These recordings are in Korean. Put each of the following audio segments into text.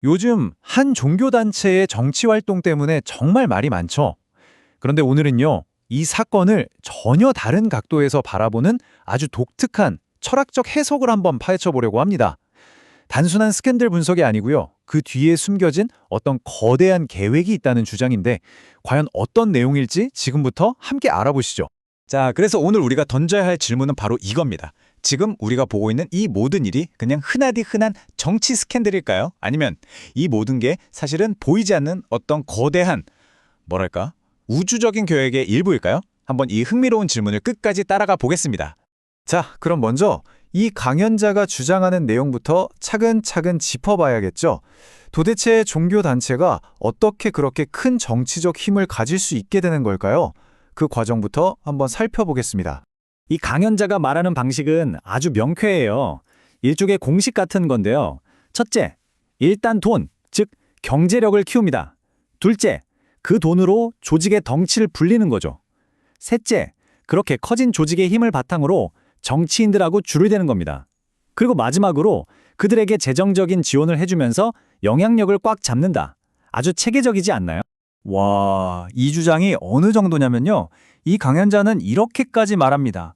요즘 한 종교단체의 정치 활동 때문에 정말 말이 많죠. 그런데 오늘은요, 이 사건을 전혀 다른 각도에서 바라보는 아주 독특한 철학적 해석을 한번 파헤쳐 보려고 합니다. 단순한 스캔들 분석이 아니고요, 그 뒤에 숨겨진 어떤 거대한 계획이 있다는 주장인데, 과연 어떤 내용일지 지금부터 함께 알아보시죠. 자, 그래서 오늘 우리가 던져야 할 질문은 바로 이겁니다. 지금 우리가 보고 있는 이 모든 일이 그냥 흔하디 흔한 정치 스캔들일까요? 아니면 이 모든 게 사실은 보이지 않는 어떤 거대한, 뭐랄까, 우주적인 계획의 일부일까요? 한번 이 흥미로운 질문을 끝까지 따라가 보겠습니다. 자, 그럼 먼저 이 강연자가 주장하는 내용부터 차근차근 짚어봐야겠죠. 도대체 종교단체가 어떻게 그렇게 큰 정치적 힘을 가질 수 있게 되는 걸까요? 그 과정부터 한번 살펴보겠습니다. 이 강연자가 말하는 방식은 아주 명쾌해요. 일종의 공식 같은 건데요. 첫째, 일단 돈, 즉 경제력을 키웁니다. 둘째, 그 돈으로 조직의 덩치를 불리는 거죠. 셋째, 그렇게 커진 조직의 힘을 바탕으로 정치인들하고 줄을 대는 겁니다. 그리고 마지막으로 그들에게 재정적인 지원을 해주면서 영향력을 꽉 잡는다. 아주 체계적이지 않나요? 와, 이 주장이 어느 정도냐면요. 이 강연자는 이렇게까지 말합니다.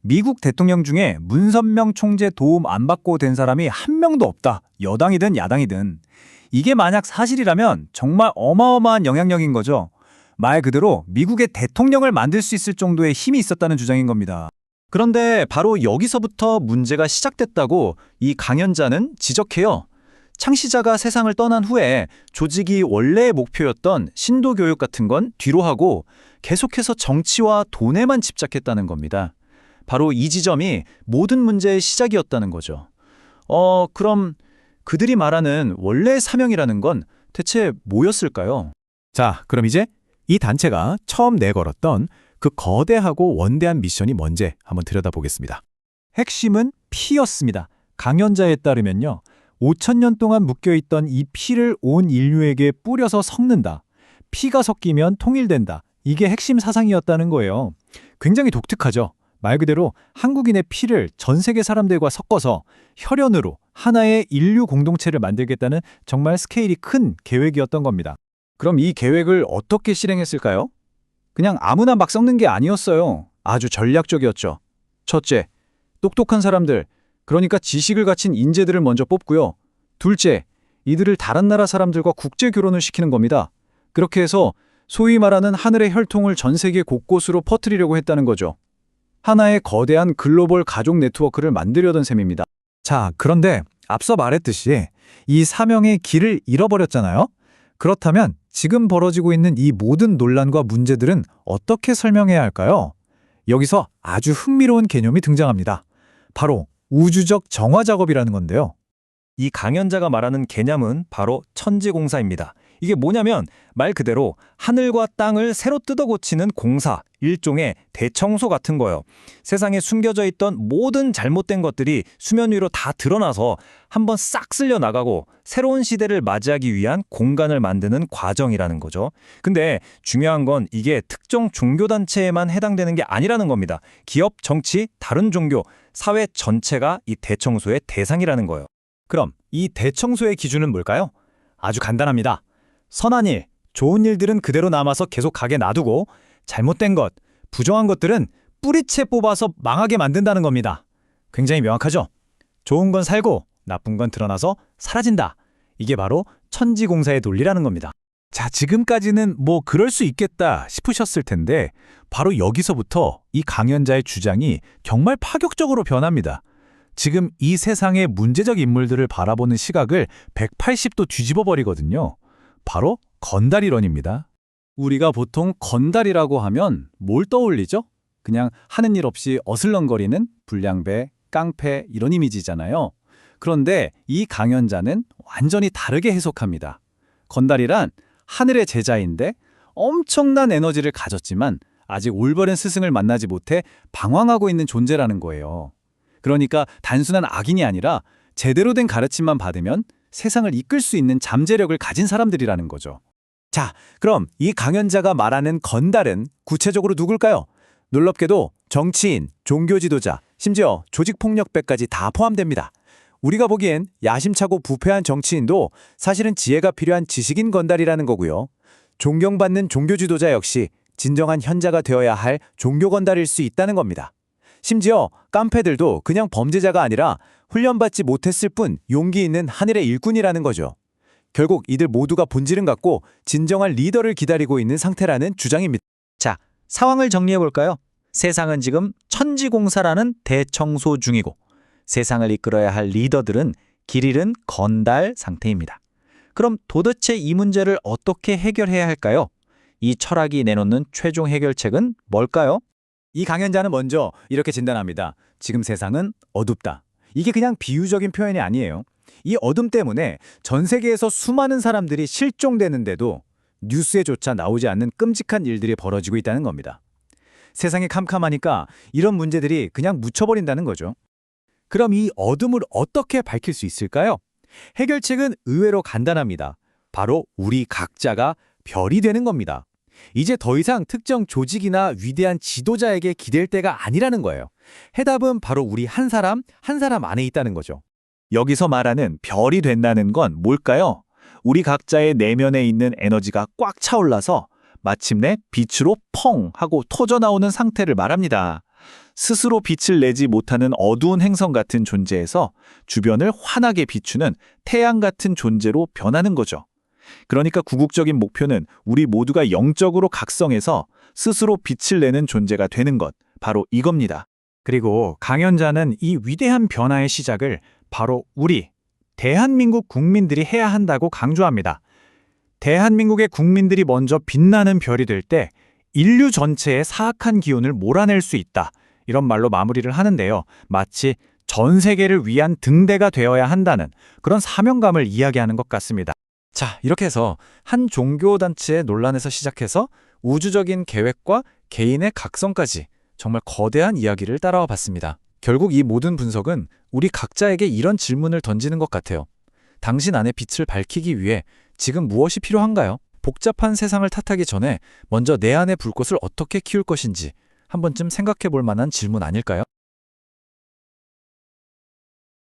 미국 대통령 중에 문선명 총재 도움 안 받고 된 사람이 한 명도 없다. 여당이든 야당이든. 이게 만약 사실이라면 정말 어마어마한 영향력인 거죠. 말 그대로 미국의 대통령을 만들 수 있을 정도의 힘이 있었다는 주장인 겁니다. 그런데 바로 여기서부터 문제가 시작됐다고 이 강연자는 지적해요. 창시자가 세상을 떠난 후에 조직이 원래의 목표였던 신도 교육 같은 건 뒤로 하고 계속해서 정치와 돈에만 집착했다는 겁니다. 바로 이 지점이 모든 문제의 시작이었다는 거죠. 그럼 그들이 말하는 원래의 사명이라는 건 대체 뭐였을까요? 자, 그럼 이제 이 단체가 처음 내걸었던 그 거대하고 원대한 미션이 뭔지 한번 들여다보겠습니다. 핵심은 피였습니다. 강연자에 따르면요. 5,000년 동안 묶여있던 이 피를 온 인류에게 뿌려서 섞는다. 피가 섞이면 통일된다. 이게 핵심 사상이었다는 거예요. 굉장히 독특하죠. 말 그대로 한국인의 피를 전 세계 사람들과 섞어서 혈연으로 하나의 인류 공동체를 만들겠다는 정말 스케일이 큰 계획이었던 겁니다. 그럼 이 계획을 어떻게 실행했을까요? 그냥 아무나 막 섞는 게 아니었어요. 아주 전략적이었죠. 첫째, 똑똑한 사람들, 그러니까 지식을 갖춘 인재들을 먼저 뽑고요. 둘째, 이들을 다른 나라 사람들과 국제 결혼을 시키는 겁니다. 그렇게 해서 소위 말하는 하늘의 혈통을 전 세계 곳곳으로 퍼뜨리려고 했다는 거죠. 하나의 거대한 글로벌 가족 네트워크를 만들려던 셈입니다. 자, 그런데 앞서 말했듯이 이 사명의 길을 잃어버렸잖아요. 그렇다면 지금 벌어지고 있는 이 모든 논란과 문제들은 어떻게 설명해야 할까요? 여기서 아주 흥미로운 개념이 등장합니다. 바로 우주적 정화 작업이라는 건데요. 이 강연자가 말하는 개념은 바로 천지공사입니다. 이게 뭐냐면 말 그대로 하늘과 땅을 새로 뜯어 고치는 공사, 일종의 대청소 같은 거예요. 세상에 숨겨져 있던 모든 잘못된 것들이 수면 위로 다 드러나서 한번 싹 쓸려 나가고 새로운 시대를 맞이하기 위한 공간을 만드는 과정이라는 거죠. 근데 중요한 건 이게 특정 종교단체에만 해당되는 게 아니라는 겁니다. 기업, 정치, 다른 종교, 사회 전체가 이 대청소의 대상이라는 거예요. 그럼 이 대청소의 기준은 뭘까요? 아주 간단합니다. 선한 일, 좋은 일들은 그대로 남아서 계속 가게 놔두고 잘못된 것, 부정한 것들은 뿌리채 뽑아서 망하게 만든다는 겁니다. 굉장히 명확하죠? 좋은 건 살고 나쁜 건 드러나서 사라진다. 이게 바로 천지공사의 논리라는 겁니다. 자, 지금까지는 뭐 그럴 수 있겠다 싶으셨을 텐데 바로 여기서부터 이 강연자의 주장이 정말 파격적으로 변합니다. 지금 이 세상의 문제적 인물들을 바라보는 시각을 180도 뒤집어 버리거든요. 바로 건달이론입니다. 우리가 보통 건달이라고 하면 뭘 떠올리죠? 그냥 하는 일 없이 어슬렁거리는 불량배, 깡패 이런 이미지잖아요. 그런데 이 강연자는 완전히 다르게 해석합니다. 건달이란 하늘의 제자인데 엄청난 에너지를 가졌지만 아직 올바른 스승을 만나지 못해 방황하고 있는 존재라는 거예요. 그러니까 단순한 악인이 아니라 제대로 된 가르침만 받으면 세상을 이끌 수 있는 잠재력을 가진 사람들이라는 거죠. 자, 그럼 이 강연자가 말하는 건달은 구체적으로 누굴까요? 놀랍게도 정치인, 종교 지도자, 심지어 조직폭력배까지 다 포함됩니다. 우리가 보기엔 야심차고 부패한 정치인도 사실은 지혜가 필요한 지식인 건달이라는 거고요. 존경받는 종교 지도자 역시 진정한 현자가 되어야 할 종교 건달일 수 있다는 겁니다. 심지어 깡패들도 그냥 범죄자가 아니라 훈련받지 못했을 뿐 용기 있는 하늘의 일꾼이라는 거죠. 결국 이들 모두가 본질은 같고 진정한 리더를 기다리고 있는 상태라는 주장입니다. 자, 상황을 정리해볼까요? 세상은 지금 천지공사라는 대청소 중이고 세상을 이끌어야 할 리더들은 길 잃은 건달 상태입니다. 그럼 도대체 이 문제를 어떻게 해결해야 할까요? 이 철학이 내놓는 최종 해결책은 뭘까요? 이 강연자는 먼저 이렇게 진단합니다. 지금 세상은 어둡다. 이게 그냥 비유적인 표현이 아니에요. 이 어둠 때문에 전 세계에서 수많은 사람들이 실종되는데도 뉴스에조차 나오지 않는 끔찍한 일들이 벌어지고 있다는 겁니다. 세상이 캄캄하니까 이런 문제들이 그냥 묻혀버린다는 거죠. 그럼 이 어둠을 어떻게 밝힐 수 있을까요? 해결책은 의외로 간단합니다. 바로 우리 각자가 별이 되는 겁니다. 이제 더 이상 특정 조직이나 위대한 지도자에게 기댈 때가 아니라는 거예요. 해답은 바로 우리 한 사람 안에 있다는 거죠. 여기서 말하는 별이 된다는 건 뭘까요? 우리 각자의 내면에 있는 에너지가 꽉 차올라서 마침내 빛으로 펑 하고 터져나오는 상태를 말합니다. 스스로 빛을 내지 못하는 어두운 행성 같은 존재에서 주변을 환하게 비추는 태양 같은 존재로 변하는 거죠. 그러니까 궁극적인 목표는 우리 모두가 영적으로 각성해서 스스로 빛을 내는 존재가 되는 것, 바로 이겁니다. 그리고 강연자는 이 위대한 변화의 시작을 바로 우리, 대한민국 국민들이 해야 한다고 강조합니다. 대한민국의 국민들이 먼저 빛나는 별이 될 때 인류 전체의 사악한 기운을 몰아낼 수 있다. 이런 말로 마무리를 하는데요. 마치 전 세계를 위한 등대가 되어야 한다는 그런 사명감을 이야기하는 것 같습니다. 자, 이렇게 해서 한 종교단체의 논란에서 시작해서 우주적인 계획과 개인의 각성까지 정말 거대한 이야기를 따라와 봤습니다. 결국 이 모든 분석은 우리 각자에게 이런 질문을 던지는 것 같아요. 당신 안의 빛을 밝히기 위해 지금 무엇이 필요한가요? 복잡한 세상을 탓하기 전에 먼저 내 안의 불꽃을 어떻게 키울 것인지 한 번쯤 생각해 볼 만한 질문 아닐까요?